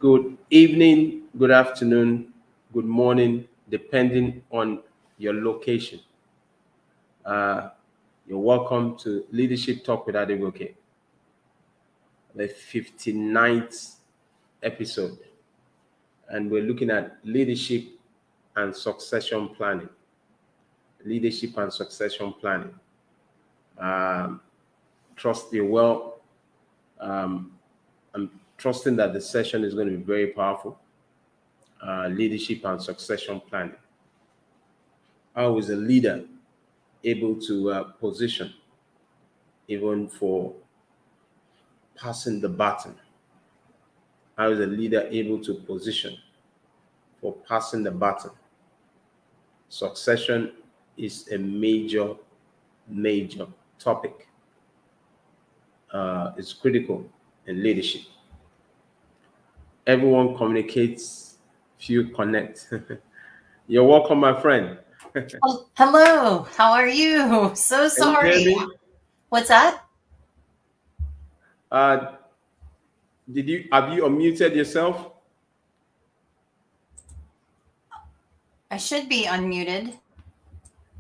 Good evening, good afternoon, good morning, depending on your location. You're welcome to Leadership Talk with Adegoke, the 59th episode. And we're looking at leadership and succession planning. Leadership and succession planning. Trust you well. I'm trusting that the session is going to be very powerful. Leadership and succession planning. How is a leader able to position even for passing the baton? How is a leader able to position for passing the baton? Succession is a major topic. It's critical in leadership. Everyone communicates, few connect. You're welcome, my friend. Hello, how are you? So sorry. What's that? Have you unmuted yourself? I should be unmuted.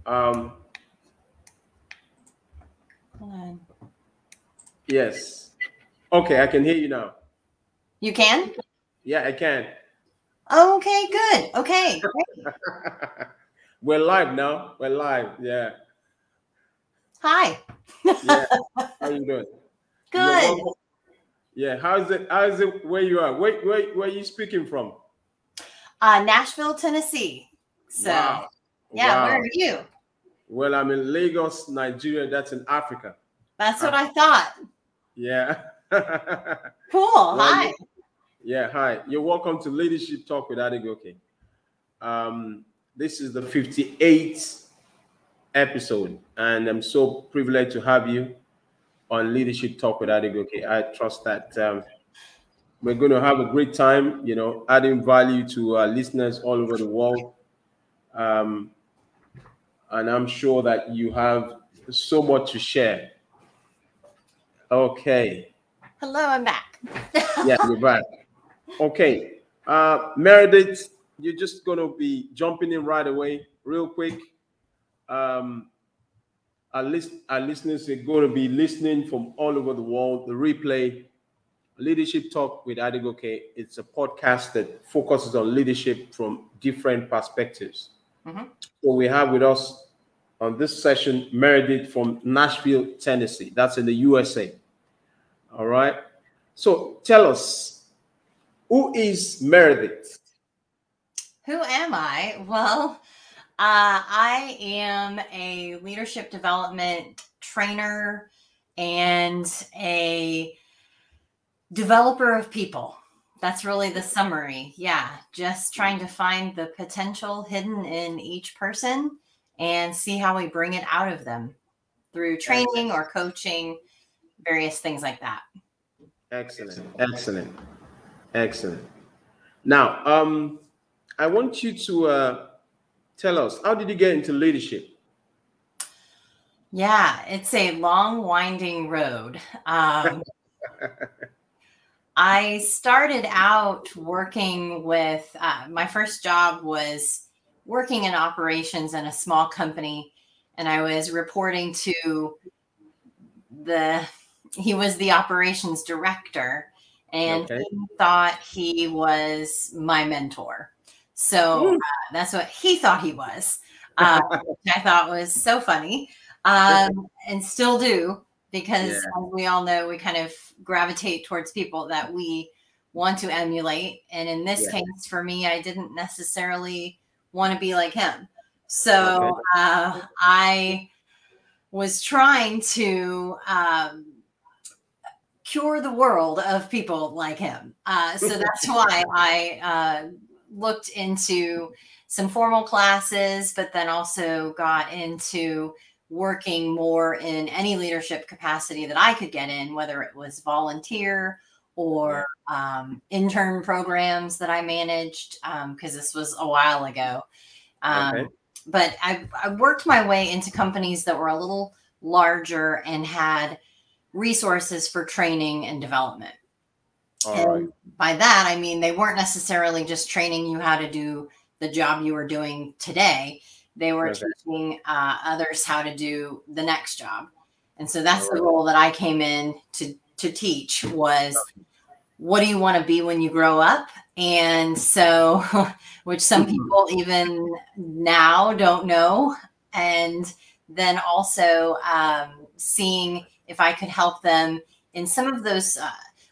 Hold on. Yes. Okay, I can hear you now. You can? Yeah, I can. Okay, good. Okay, great. We're live now. We're live. Yeah. Hi. Yeah. How you doing? Good. Yeah. How's it where you are? Where are you speaking from? Nashville, Tennessee. So wow. Yeah, wow. Where are you? Well, I'm in Lagos, Nigeria. That's in Africa. That's what I thought. Yeah. Cool. Well, hi. Yeah, hi. You're welcome to Leadership Talk with Adegoke. This is the 58th episode, and I'm so privileged to have you on Leadership Talk with Adegoke. I trust that we're going to have a great time, adding value to our listeners all over the world. And I'm sure that you have so much to share. Okay. Hello, I'm back. Yeah, you're back. Okay. Meredith, you're just going to be jumping in right away, real quick. Our listeners are going to be listening from all over the world. The replay, Leadership Talk with Adegoke. It's a podcast that focuses on leadership from different perspectives. Mm-hmm. So we have with us on this session, Meredith from Nashville, Tennessee. That's in the USA. All right. So tell us, who is Meredith? Who am I? Well, I am a leadership development trainer and a developer of people. That's really the summary. Yeah, just trying to find the potential hidden in each person and see how we bring it out of them through training or coaching, various things like that. Excellent. Now, I want you to tell us, how did you get into leadership? Yeah, it's a long, winding road. I started out working with, my first job was working in operations in a small company, and I was reporting to he was the operations director, and he thought he was my mentor. So that's what he thought he was, which I thought was so funny, and still do, because as we all know, we kind of gravitate towards people that we want to emulate. And in this case, for me, I didn't necessarily want to be like him. So I was trying to cure the world of people like him. So that's why I looked into some formal classes, but then also got into working more in any leadership capacity that I could get in, whether it was volunteer or intern programs that I managed, because this was a while ago. But I worked my way into companies that were a little larger and had resources for training and development. All right. And by that, I mean, they weren't necessarily just training you how to do the job you were doing today. They were Okay. teaching others how to do the next job. And so that's All the right. role that I came in to teach was, what do you want to be when you grow up? And so, which some people even now don't know. And then also seeing if I could help them in some of those,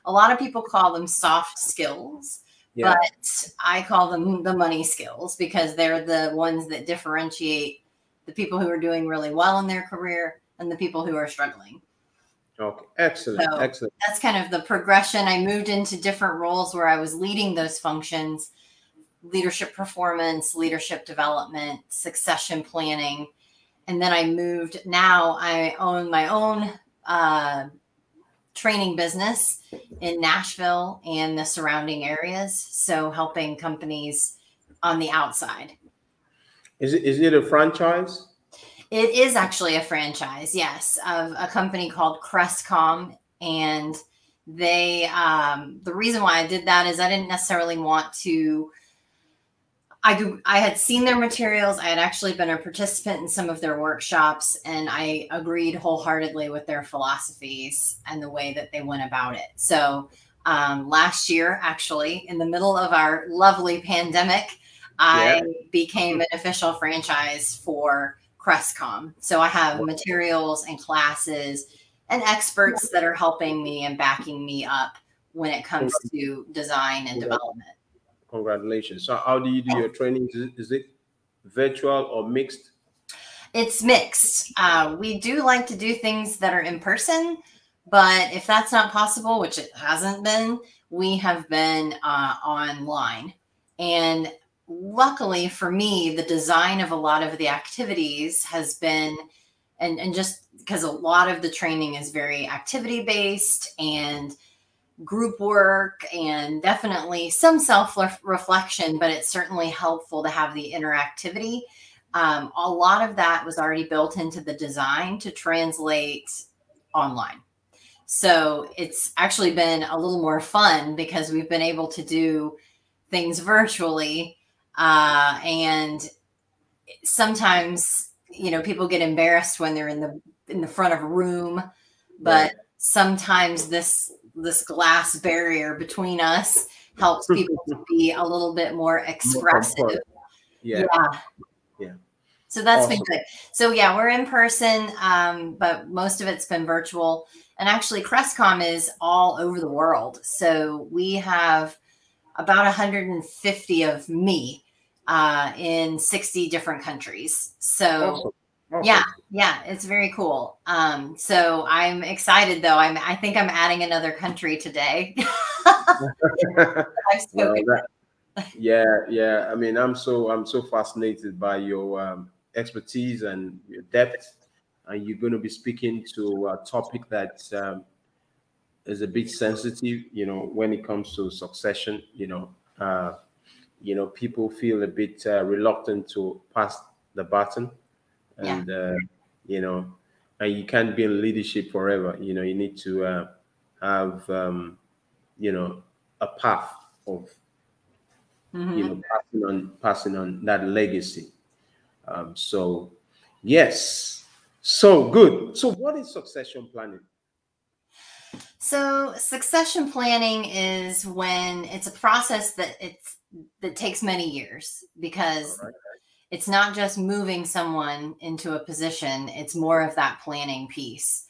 a lot of people call them soft skills, Yeah. but I call them the money skills because they're the ones that differentiate the people who are doing really well in their career and the people who are struggling. Okay. Excellent. So Excellent. that's kind of the progression. I moved into different roles where I was leading those functions: leadership performance, leadership development, succession planning. And then I moved, now I own my own training business in Nashville and the surrounding areas. So helping companies on the outside. Is it a franchise? It is actually a franchise, yes, of a company called Crestcom. And they, the reason why I did that is I didn't necessarily want to, I had seen their materials. I had actually been a participant in some of their workshops, and I agreed wholeheartedly with their philosophies and the way that they went about it. So last year, actually, in the middle of our lovely pandemic, I became an official franchise for Crestcom. So I have materials and classes and experts that are helping me and backing me up when it comes to design and development. Congratulations. So how do you do your training? Is it virtual or mixed? It's mixed. We do like to do things that are in person, but if that's not possible, which it hasn't been, we have been online. And luckily for me, the design of a lot of the activities has been, and just because a lot of the training is very activity based and group work and definitely some self-reflection, but it's certainly helpful to have the interactivity. A lot of that was already built into the design to translate online. So it's actually been a little more fun because we've been able to do things virtually. And sometimes, you know, people get embarrassed when they're in the front of a room, but sometimes this glass barrier between us helps people to be a little bit more expressive. Yeah. So that's awesome. Been good. So yeah, we're in person, but most of it's been virtual. And actually Crestcom is all over the world. So we have about 150 of me in 60 different countries. So awesome. Yeah, it's very cool. So I'm excited though. I think I'm adding another country today. I've spoken. Yeah. I mean, I'm so fascinated by your expertise and your depth, and you're going to be speaking to a topic that is a bit sensitive. You know, when it comes to succession, people feel a bit reluctant to pass the baton. And and you can't be in leadership forever. You know, you need to have a path of passing on that legacy. So yes, so good. So what is succession planning? So succession planning is when it's a process that takes many years, because it's not just moving someone into a position. It's more of that planning piece,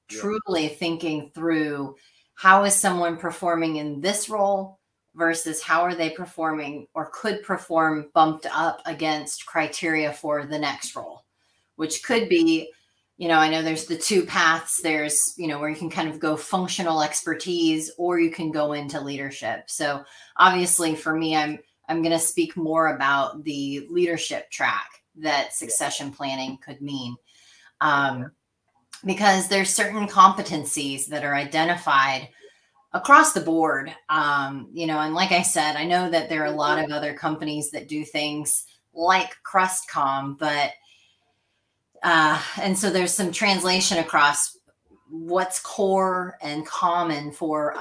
truly thinking through, how is someone performing in this role versus how are they performing or could perform bumped up against criteria for the next role, which could be, I know there's the two paths. There's, where you can kind of go functional expertise, or you can go into leadership. So obviously for me, I'm going to speak more about the leadership track that succession planning could mean, because there's certain competencies that are identified across the board. And like I said, I know that there are a lot of other companies that do things like Crestcom, but and so there's some translation across what's core and common for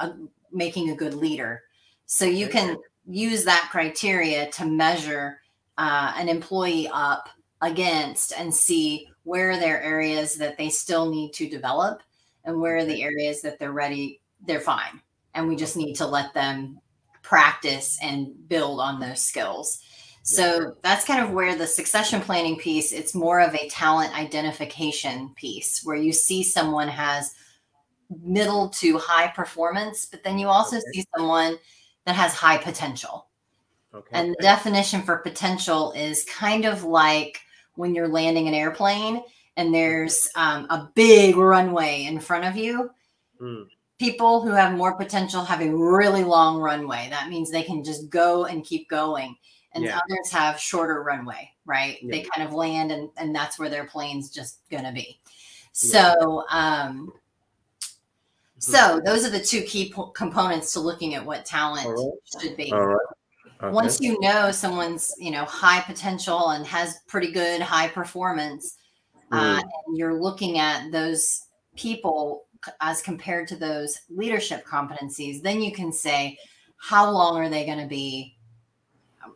making a good leader. So you can use that criteria to measure an employee up against and see where are there areas that they still need to develop and where are the areas that they're ready, they're fine. And we just need to let them practice and build on those skills. So that's kind of where the succession planning piece, it's more of a talent identification piece where you see someone has middle to high performance, but then you also see someone that has high potential. And the definition for potential is kind of like when you're landing an airplane and there's a big runway in front of you. People who have more potential have a really long runway. That means they can just go and keep going. And others have shorter runway, right? They kind of land and that's where their plane's just going to be. So, so those are the two key components to looking at what talent should be. Once you know someone's, high potential and has pretty good high performance, and you're looking at those people as compared to those leadership competencies, then you can say, how long are they going to be?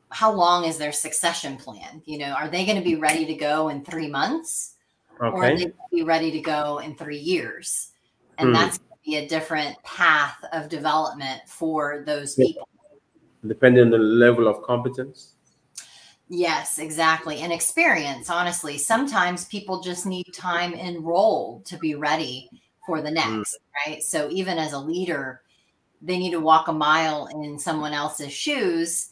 How long is their succession plan? Are they going to be ready to go in 3 months? Or are they going to be ready to go in 3 years? And that's going to be a different path of development for those people. Depending on the level of competence? Yes, exactly. And experience, honestly. Sometimes people just need time in role to be ready for the next, right? So even as a leader, they need to walk a mile in someone else's shoes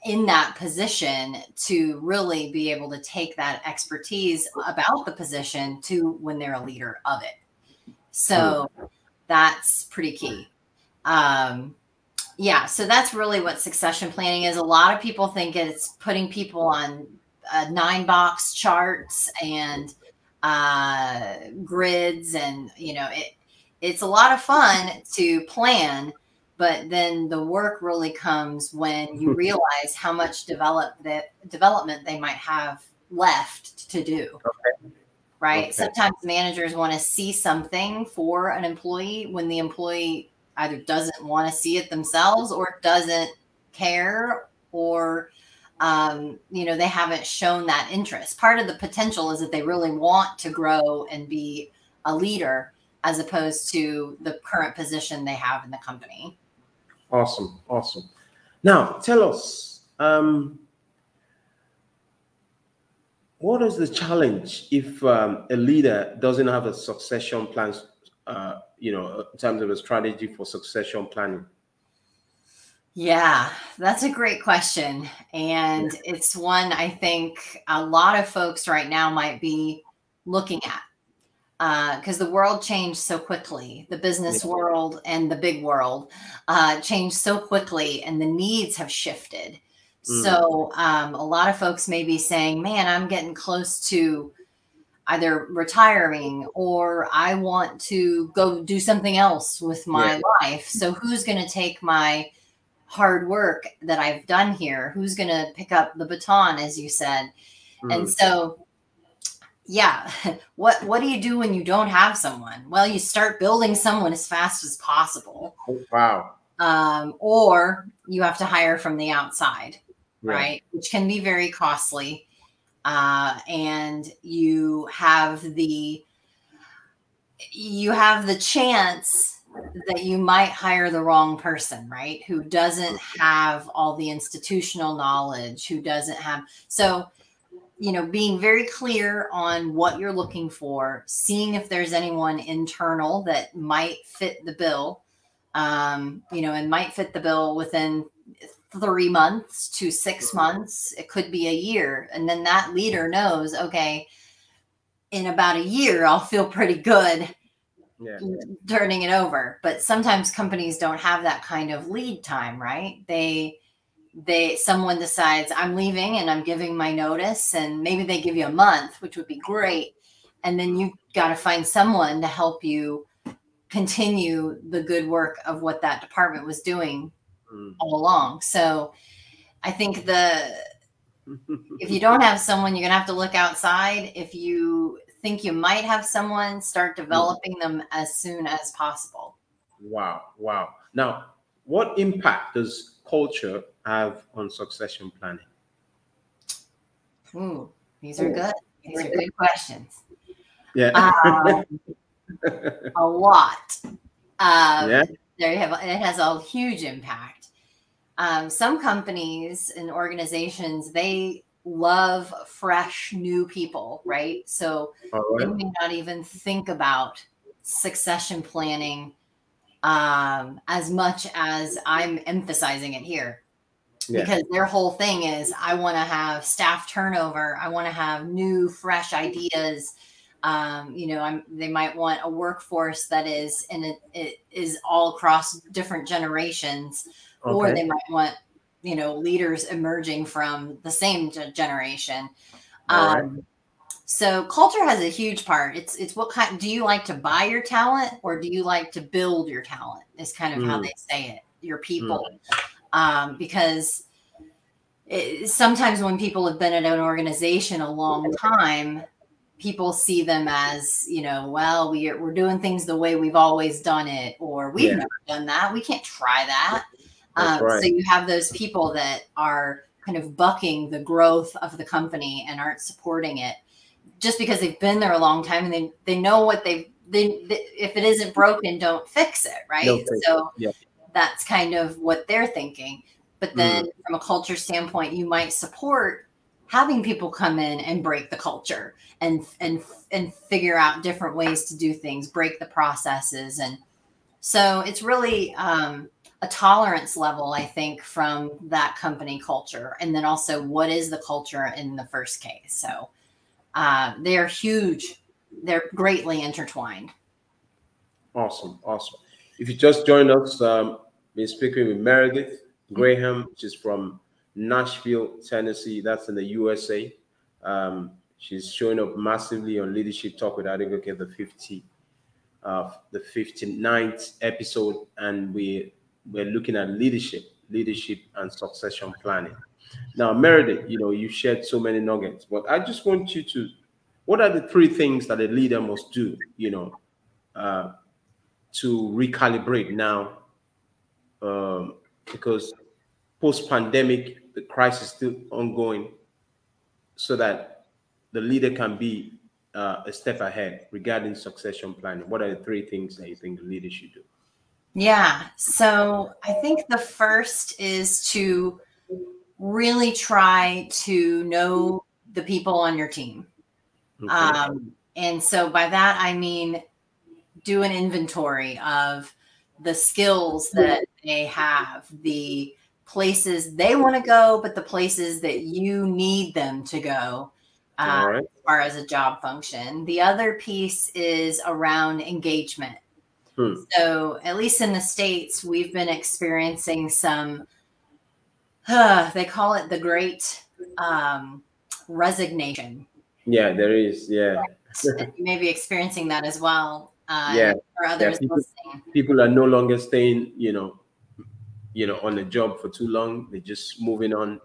in that position to really be able to take that expertise about the position to when they're a leader of it. So that's pretty key. Yeah, so that's really what succession planning is. A lot of people think it's putting people on 9-box charts and grids, and it's a lot of fun to plan, but then the work really comes when you realize how much development they might have left to do. Right? Sometimes managers want to see something for an employee when the employee either doesn't want to see it themselves or doesn't care, or they haven't shown that interest. Part of the potential is that they really want to grow and be a leader as opposed to the current position they have in the company. Awesome. Now tell us, what is the challenge if a leader doesn't have a succession plan, in terms of a strategy for succession planning? Yeah, that's a great question. And it's one I think a lot of folks right now might be looking at because the world changed so quickly. The business world and the big world changed so quickly, and the needs have shifted. So a lot of folks may be saying, man, I'm getting close to either retiring or I want to go do something else with my life. So who's going to take my hard work that I've done here? Who's going to pick up the baton, as you said? And so, what do you do when you don't have someone? Well, you start building someone as fast as possible. Wow. Or you have to hire from the outside, right? Which can be very costly. And you have the chance that you might hire the wrong person, right? Who doesn't have all the institutional knowledge, who doesn't have, so, being very clear on what you're looking for, seeing if there's anyone internal that might fit the bill, and might fit the bill within 3 months to 6 months. It could be a year. And then that leader knows, okay, in about a year, I'll feel pretty good turning it over. But sometimes companies don't have that kind of lead time, right? Someone decides I'm leaving and I'm giving my notice, and maybe they give you a month, which would be great. And then you got to find someone to help you continue the good work of what that department was doing all along. So I think if you don't have someone, you're going to have to look outside. If you think you might have someone, start developing them as soon as possible. Wow. Wow. Now, what impact does culture have on succession planning? Ooh, these are good. These are good questions. Yeah. A lot. Yeah. There you have, it has a huge impact. Some companies and organizations, they love fresh new people, right? So All they right. may not even think about succession planning as much as I'm emphasizing it here. Yeah. Because their whole thing is, I want to have staff turnover. I want to have new, fresh ideas. You know, they might want a workforce that is, and it is all across different generations, or Okay. they might want, you know, leaders emerging from the same generation. All right. So culture has a huge part. It's what kind, do you like to buy your talent, or do you like to build your talent, is kind of how they say it, your people. Because sometimes when people have been at an organization a long time, people see them as, you know, well, we're doing things the way we've always done it, or we've never done that. We can't try that. That's right. So you have those people that are kind of bucking the growth of the company and aren't supporting it just because they've been there a long time, and they know what they if it isn't broken, don't fix it. Right. So that's kind of what they're thinking. But then from a culture standpoint, you might support having people come in and break the culture and figure out different ways to do things, break the processes. And so it's really a tolerance level, I think, from that company culture. And then also, what is the culture in the first case? So they are huge. They're greatly intertwined. Awesome. Awesome. If you just joined us, been speaking with Meredith Graham, which is from Nashville, Tennessee. That's in the USA. She's showing up massively on Leadership Talk with Adegoke, the 59th episode, and we're looking at leadership and succession planning. Now, Meredith, you know, you shared so many nuggets, but I just want you to, what are the 3 things that a leader must do, you know, to recalibrate now, because post-pandemic, the crisis is still ongoing, so that the leader can be a step ahead regarding succession planning? What are the 3 things that you think the leader should do? Yeah. So I think the first is to really try to know the people on your team. Okay. And so by that, I mean, do an inventory of the skills that they have, the places they want to go, but the places that you need them to go as far as a job function. The other piece is around engagement. So at least in the States, we've been experiencing some, they call it the great resignation. Yeah, there is. Yeah. You may be experiencing that as well. Yeah. For others people are no longer staying, you know, on the job for too long. They're just moving on,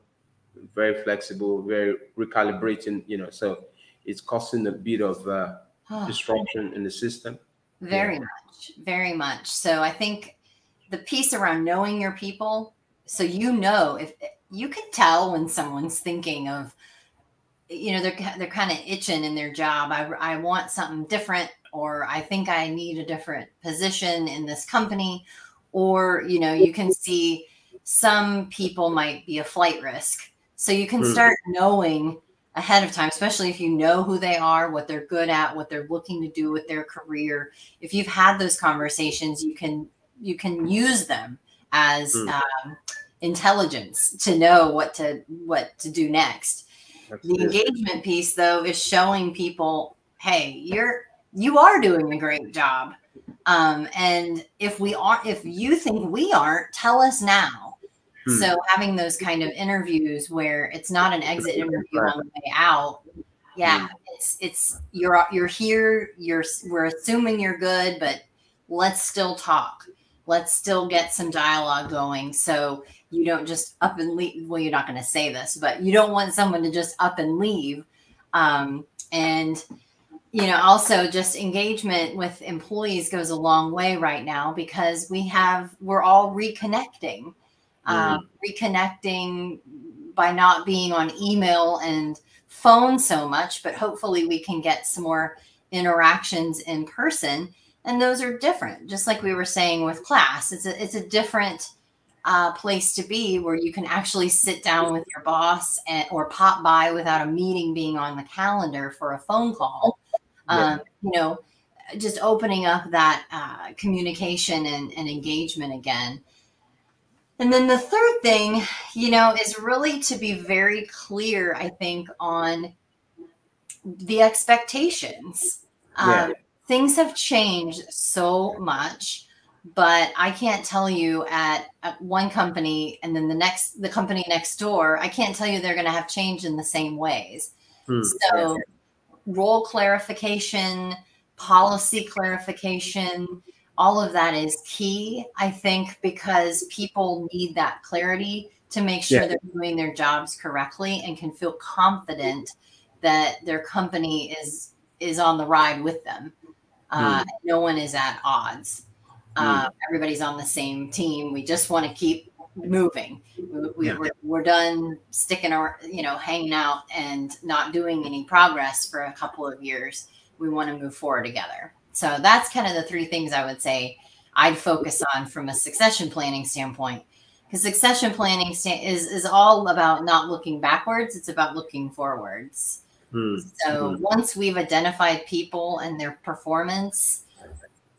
very flexible, very recalibrating, you know, so it's causing a bit of disruption in the system. Very much. So I think the piece around knowing your people, so you know, if you can tell when someone's thinking of, you know, they're kind of itching in their job. I want something different, or I think I need a different position in this company. Or, you know, you can see some people might be a flight risk. So you can start knowing ahead of time, especially if you know who they are, what they're good at, what they're looking to do with their career. If you've had those conversations, you can use them as intelligence to know what to do next. The engagement piece, though, is showing people, hey, you are doing a great job. And if you think we aren't, tell us now. So having those kind of interviews where it's not an exit interview on the way out. Yeah. It's you're here, we're assuming you're good, but let's still talk. Let's still get some dialogue going. So you don't just up and leave. Well, you're not going to say this, but you don't want someone to just up and leave. And also just engagement with employees goes a long way right now, because we're all reconnecting, reconnecting by not being on email and phone so much, but hopefully we can get some more interactions in person. And those are different. Just like we were saying with class, it's a different place to be, where you can actually sit down with your boss or pop by without a meeting being on the calendar for a phone call. Just opening up that communication and engagement again. And then the third thing, is really to be very clear, I think, on the expectations. Things have changed so much, but I can't tell you at one company and then the company next door, I can't tell you they're going to have changed in the same ways. So role clarification, policy clarification, all of that is key, I think, because people need that clarity to make sure they're doing their jobs correctly and can feel confident that their company is on the ride with them. No one is at odds. Everybody's on the same team. We just want to keep moving. We're done sticking our, hanging out and not doing any progress for a couple of years. We want to move forward together. So that's kind of the three things I would say I'd focus on from a succession planning standpoint, because succession planning is all about not looking backwards. It's about looking forwards. So once we've identified people and their performance,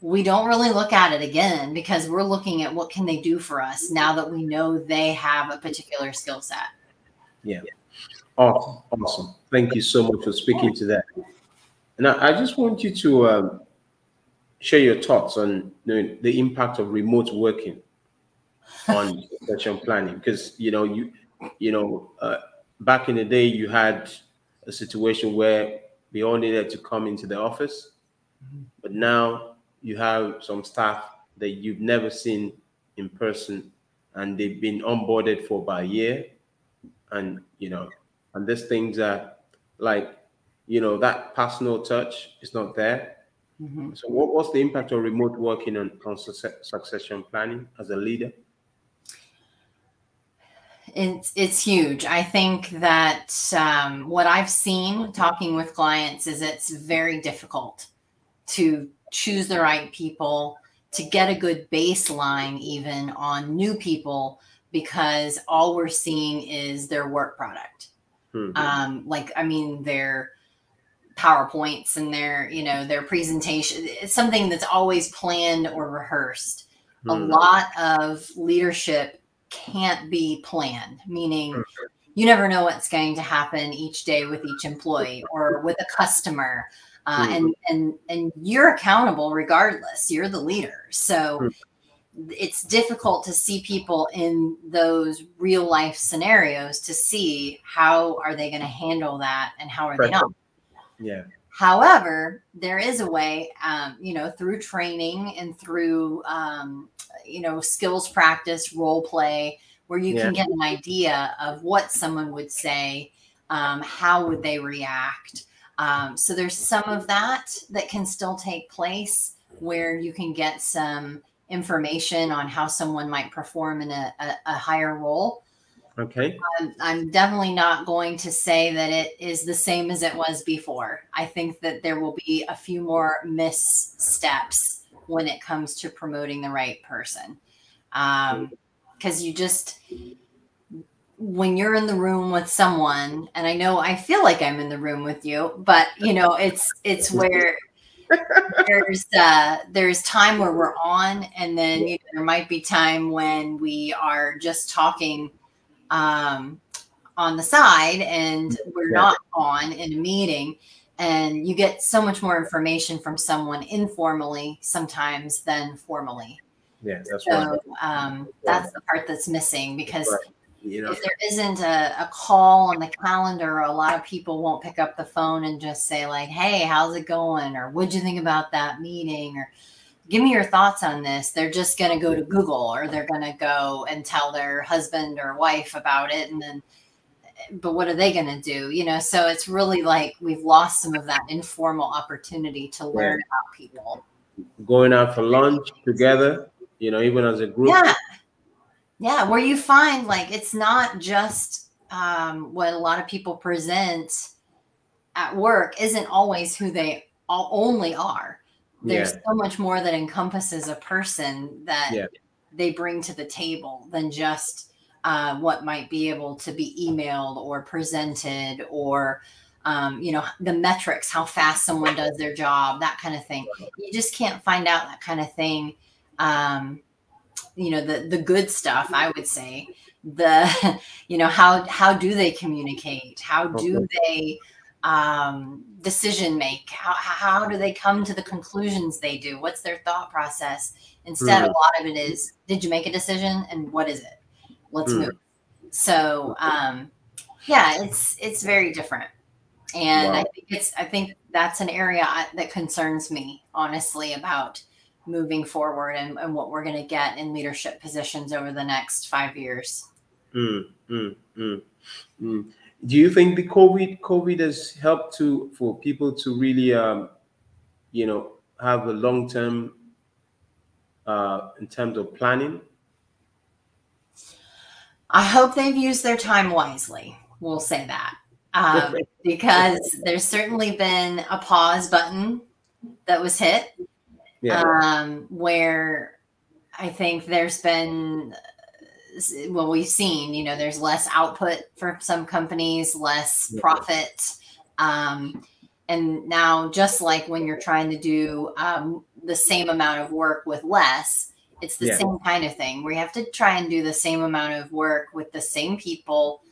we don't really look at it again, because we're looking at what can they do for us now that we know they have a particular skill set. Yeah. Awesome. Thank you so much for speaking to that. And I just want you to share your thoughts on the impact of remote working on succession planning, because back in the day you had a situation where they all needed to come into the office, but now you have some staff that you've never seen in person, and they've been onboarded for about a year, and and these things are like that personal touch is not there. So what's the impact of remote working on succession planning as a leader? It's huge. I think that what I've seen talking with clients is it's very difficult to choose the right people, to get a good baseline even on new people, because all we're seeing is their work product. Their PowerPoints and their presentation. It's something that's always planned or rehearsed. A lot of leadership can't be planned, meaning you never know what's going to happen each day with each employee or with a customer. And you're accountable regardless. You're the leader. So it's difficult to see people in those real life scenarios to see how are they going to handle that and how are they not. Yeah. However, there is a way, through training and through, skills practice, role play, where you can get an idea of what someone would say, how would they react. So there's some of that can still take place, where you can get some information on how someone might perform in a higher role. Okay. I'm definitely not going to say that it is the same as it was before. I think that there will be a few more missteps when it comes to promoting the right person. Because when you're in the room with someone, and I feel like I'm in the room with you, but it's where there's time where we're on, and then there might be time when we are just talking on the side, and we're not on in a meeting, and you get so much more information from someone informally sometimes than formally. Yeah, that's so right. That's the part that's missing, because if there isn't a call on the calendar, a lot of people won't pick up the phone and just say like, hey, how's it going? Or what'd you think about that meeting? Or give me your thoughts on this. They're just going to go to Google, or they're going to go and tell their husband or wife about it. And then but what are they going to do? You know, so it's really like we've lost some of that informal opportunity to learn about people. Going out for lunch together, you know, even as a group. Yeah. Yeah. Where you find like it's not just what a lot of people present at work isn't always who they only are. There's so much more that encompasses a person that they bring to the table than just what might be able to be emailed or presented, or you know, the metrics, how fast someone does their job, that kind of thing. You just can't find out that kind of thing. You know, the good stuff, I would say, you know, how do they communicate? How do they decision make? How do they come to the conclusions they do? What's their thought process? Instead, a lot of it is, did you make a decision and what is it? Let's move. So yeah, it's very different. And I think that's an area that concerns me, honestly, about moving forward and what we're going to get in leadership positions over the next 5 years. Do you think the COVID has helped for people to really, you know, have a long-term in terms of planning? I hope they've used their time wisely. We'll say that. Because there's certainly been a pause button that was hit, where I think there's been, well, we've seen, you know, there's less output for some companies, less profit. And now, just like when you're trying to do the same amount of work with less, it's the same kind of thing where you have to try and do the same amount of work with the same people,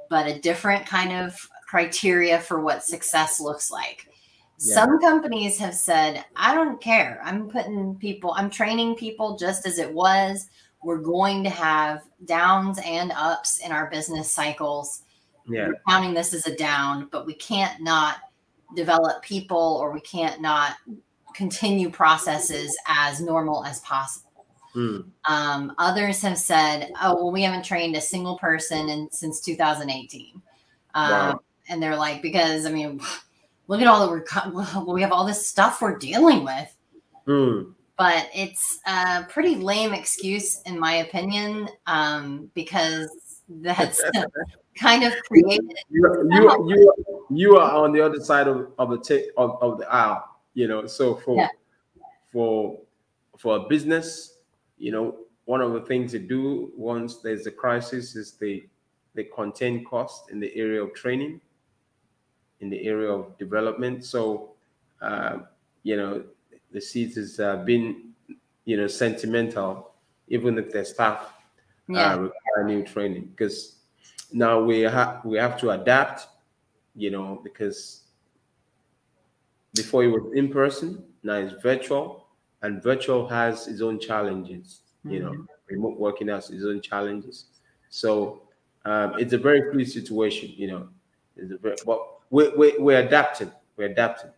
but a different kind of criteria for what success looks like. Some companies have said, I don't care. I'm training people just as it was. We're going to have downs and ups in our business cycles. We're counting this as a down, but we can't not develop people, or we can't not continue processes as normal as possible. Others have said, oh, well, we haven't trained a single person since 2018. And they're like, because, I mean, look at all we have all this stuff we're dealing with. But it's a pretty lame excuse, in my opinion, because that's kind of created. You are on the other side of the aisle, you know. So for a business, you know, one of the things to do once there's a crisis is they contain cost in the area of training, in the area of development. So, you know, the seats has been, you know, sentimental, even if their staff require new training, because now we have to adapt, you know, because before it was in person, now it's virtual, and virtual has its own challenges. You know, remote working has its own challenges. So it's a very fluid situation, you know. But we're adapting. We're adapting.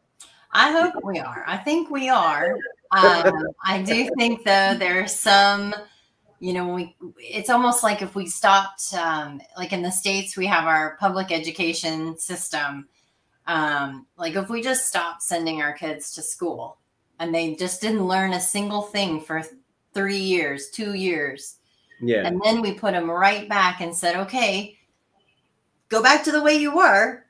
I hope we are. I think we are. I do think, though, there's some, you know, it's almost like if we stopped, like in the States, we have our public education system. Like if we just stopped sending our kids to school and they just didn't learn a single thing for 3 years, 2 years. And then we put them right back and said, okay, go back to the way you were.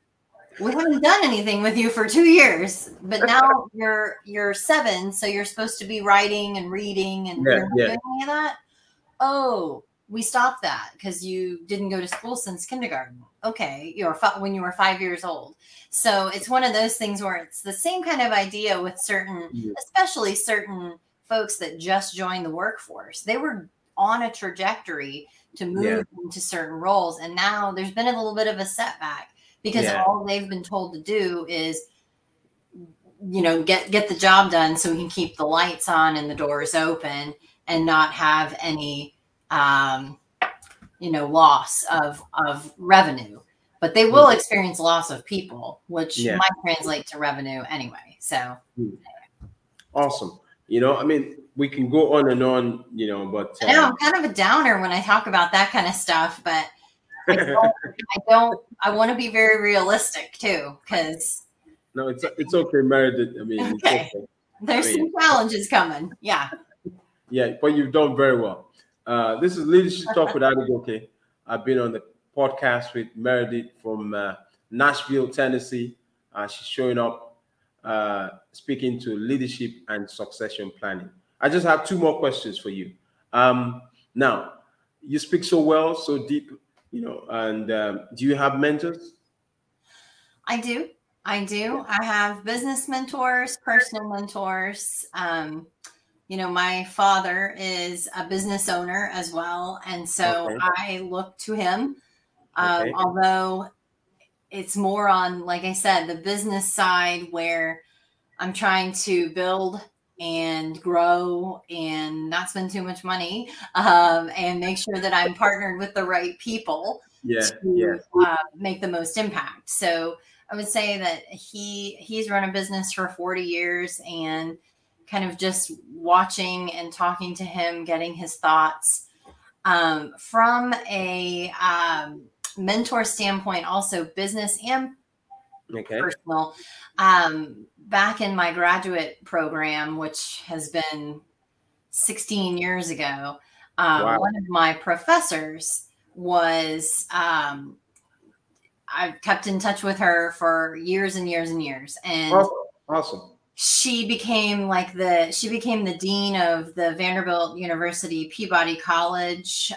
We haven't done anything with you for 2 years, but now you're 7, so you're supposed to be writing and reading, and you're not doing any of that. Oh, we stopped that because you didn't go to school since kindergarten. Okay, when you were 5 years old. So it's one of those things where it's the same kind of idea with especially certain folks that just joined the workforce. They were on a trajectory to move into certain roles, and now there's been a little bit of a setback. Because all they've been told to do is, you know, get the job done so we can keep the lights on and the doors open and not have any, you know, loss of revenue. But they will experience loss of people, which might translate to revenue anyway. So, awesome. You know, I mean, we can go on and on, you know, but I know I'm kind of a downer when I talk about that kind of stuff, but I want to be very realistic too, because no, it's okay, Meredith. I mean, it's okay, okay. there's some challenges coming. Yeah. Yeah, but you've done very well. This is Leadership Talk with Adegoke. I've been on the podcast with Meredith from Nashville, Tennessee. She's showing up, speaking to leadership and succession planning. I just have 2 more questions for you. Now, you speak so well, so deep, and do you have mentors? I do. I have business mentors, personal mentors. My father is a business owner as well. And so Okay. I look to him. Okay. Although it's more on, like I said, the business side where I'm trying to build and grow and not spend too much money, and make sure that I'm partnered with the right people to make the most impact. So I would say that he's run a business for 40 years, and kind of just watching and talking to him, getting his thoughts from a mentor standpoint, also business and personal. Back in my graduate program, which has been 16 years ago, one of my professors was, I've kept in touch with her for years and years and years. And awesome. She became the dean of the Vanderbilt University Peabody College.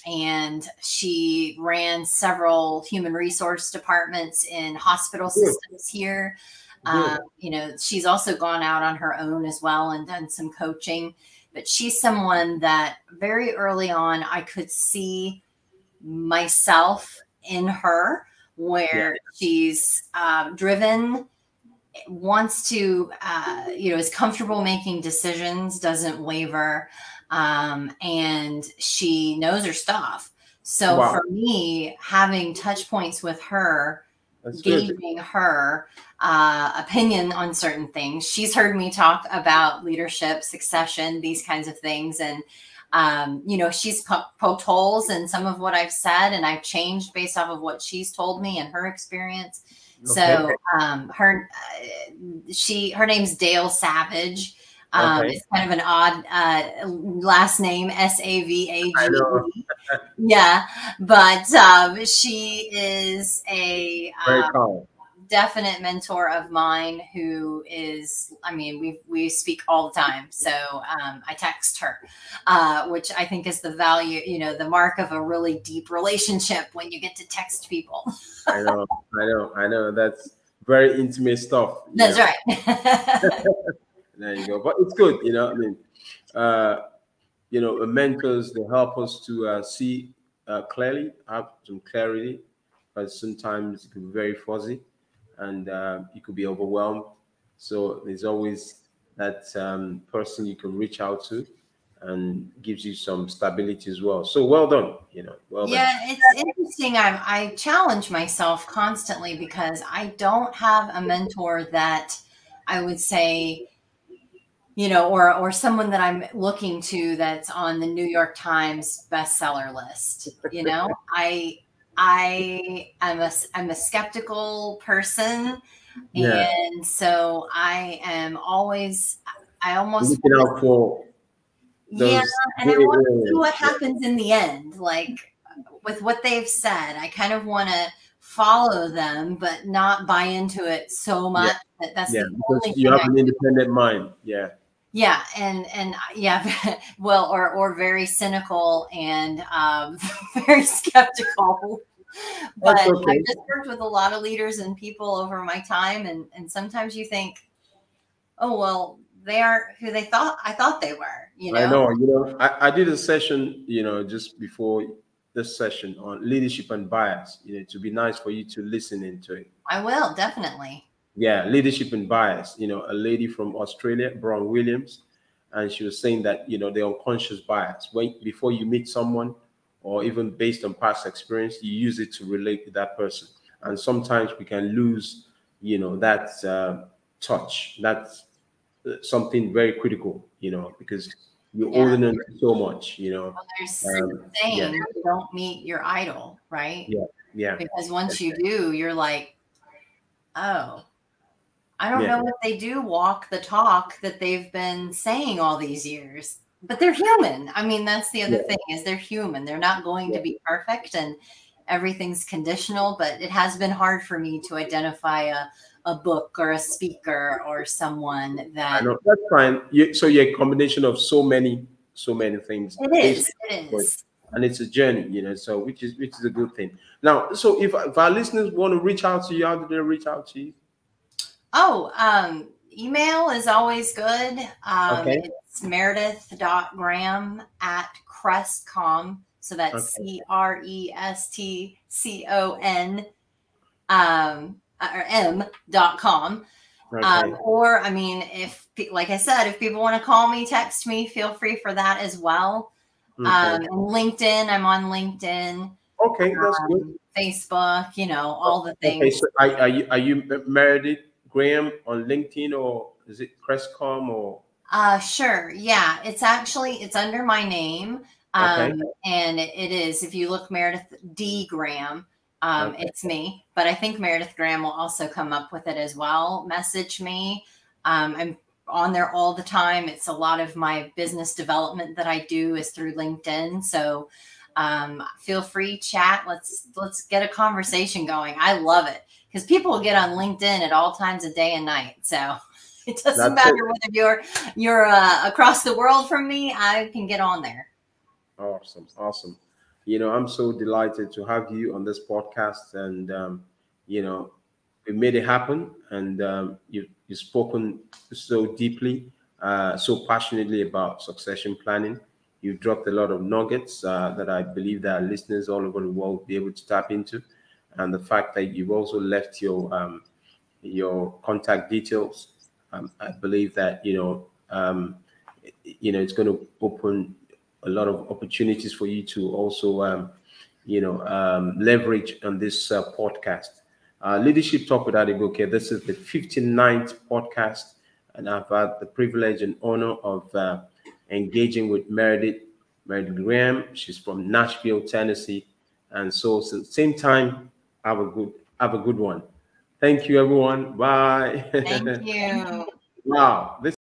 And she ran several human resource departments in hospital systems here. She's also gone out on her own as well and done some coaching, but she's someone that very early on I could see myself in her, where she's driven, wants to, is comfortable making decisions, doesn't waver, and she knows her stuff. So for me, having touch points with her, gauging her opinion on certain things. She's heard me talk about leadership, succession, these kinds of things. And, she's poked holes in some of what I've said, and I've changed based off of what she's told me and her experience. So her name's Dale Savage. It's kind of an odd last name, Savage. Yeah, but she is a definite mentor of mine who is, we speak all the time. So I text her, which I think is the value, the mark of a really deep relationship when you get to text people. I know. That's very intimate stuff. That's right. There you go. But it's good, mentors, they help us to see clearly, have some clarity, because sometimes it can be very fuzzy and you could be overwhelmed. So there's always that person you can reach out to and gives you some stability as well. So well done, well done. It's interesting. I challenge myself constantly because I don't have a mentor that I would say, or someone that I'm looking to that's on the New York Times bestseller list. I'm a skeptical person, and so I almost looking out for those, and I want to see what happens in the end. Like with what they've said, I kind of want to follow them, but not buy into it so much that's the only you have an independent mind. Well, or very cynical and very skeptical. But I've just worked with a lot of leaders and people over my time, and sometimes you think, oh well, they aren't who I thought they were. I know. I did a session, just before this session on leadership and bias. It would be nice for you to listen into it. I will, definitely. Yeah, leadership and bias. A lady from Australia, Brown Williams, and she was saying that the unconscious bias, before you meet someone, or even based on past experience, you use it to relate to that person, and sometimes we can lose, that touch. That's something very critical, because you're holding on to so much, you know. Well, there's saying you don't meet your idol, right? Yeah. Because once you do, you're like, oh, I don't know if they do walk the talk that they've been saying all these years, but they're human. I mean, that's the other thing, is they're human. They're not going to be perfect, and everything's conditional, but it has been hard for me to identify a book or a speaker or someone that. I know, that's fine. So you're a combination of so many things. It is. And it's a journey, you know, so which is a good thing. Now, so if our listeners want to reach out to you, how do they reach out to you? Oh, email is always good. It's meredith.graham@crestcom. So that's CRESTCON or m.com. Or, I mean, if, like I said, if people want to call me, text me, feel free for that as well. And LinkedIn, I'm on LinkedIn. Okay, that's good. Facebook, you know, all the things. Okay, so are you Meredith Graham on LinkedIn, or is it Crestcom, or? Sure. Yeah, it's under my name. And it is, if you look Meredith D. Graham, it's me, but I think Meredith Graham will also come up with it as well. Message me. I'm on there all the time. It's a lot of my business development that I do is through LinkedIn. So feel free, chat. Let's get a conversation going. I love it because people will get on LinkedIn at all times of day and night. So it doesn't matter whether you're across the world from me. I can get on there. Awesome. You know, I'm so delighted to have you on this podcast, and you know, we made it happen, and you've spoken so deeply, so passionately about succession planning. You've dropped a lot of nuggets that I believe that our listeners all over the world will be able to tap into, and the fact that you've also left your contact details, I believe that it's going to open a lot of opportunities for you to also leverage on this podcast. Leadership Talk with Adegoke. This is the 59th podcast, and I've had the privilege and honor of engaging with Meredith Graham. She's from Nashville, Tennessee, and so same time. Have a good one. Thank you, everyone. Bye. Thank you. Wow.